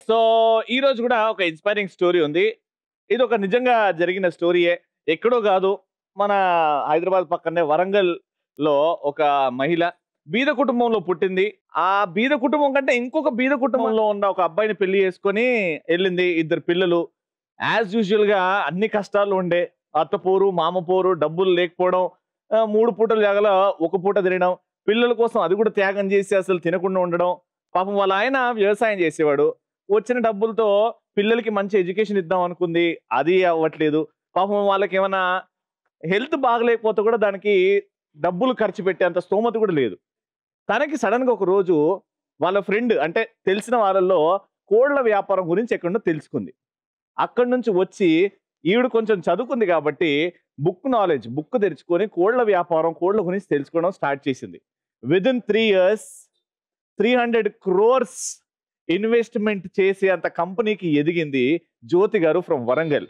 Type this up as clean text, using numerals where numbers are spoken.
So, ఈరోజు గూడా ఒక ఇన్‌స్పైరింగ్ స్టోరీ ఉంది. ఇదొక నిజంగా జరిగిన స్టోరీయే. ఎక్కడో గాదు. మన హైదరాబాద్ పక్కనే వరంగల్‌లో ఒక మహిళ బీద కుటుంబంలో పుట్టింది. ఆ బీద కుటుంబం కంటే ఇంకొక బీద కుటుంబంలో ఉన్న ఒక అబ్బాయిని పెళ్లి చేసుకొని ఎళ్ళింది. ఇద్దరు పిల్లలు. యాజ్ యూజువల్‌గా అన్ని కష్టాలు ఉండే. అత్త పోరు, మామ పోరు, డబ్బులు లేకపోవడం, 3 పూటల జాగాల ఒక పూట తినడం. పిల్లల కోసం అది కూడా త్యాగం చేసి అసలు తినకుండా ఉండడం. పాపం వాళ్ళ ఆయన వ్యవసాయం చేసేవాడు. వచ్చిన డబ్బులతో పిల్లలకి మంచి ఎడ్యుకేషన్ ఇద్దాం అనుకుంది. అది అవ్వట్లేదు. పాపం వాళ్ళకేమన్నా హెల్త్ బాగలేకపోతే కూడా దానికి డబ్బులు ఖర్చు పెట్టేంత స్తోమత కూడా లేదు. తనకి సడెన్‌గా ఒక రోజు వాళ్ళ ఫ్రెండ్ అంటే తెలిసిన వాళ్ళలో కోళ్ల వ్యాపారం గురించి ఎక్కడనో తెలుసుకుంది. అక్కడి నుంచి వచ్చి ఈవిడ కొంచెం చదువుకుంది కాబట్టి బుక్ తెరుచుకొని కోళ్ల వ్యాపారం, కోళ్ల గురించి తెలుసుకోవడం స్టార్ట్ చేసింది. వితిన్ 3 ఇయర్స్ 300 క్రోర్స్ ఇన్వెస్ట్‌మెంట్ చేసే అంత కంపెనీకి ఎదిగింది జ్యోతి గారు ఫ్రమ్ వరంగల్.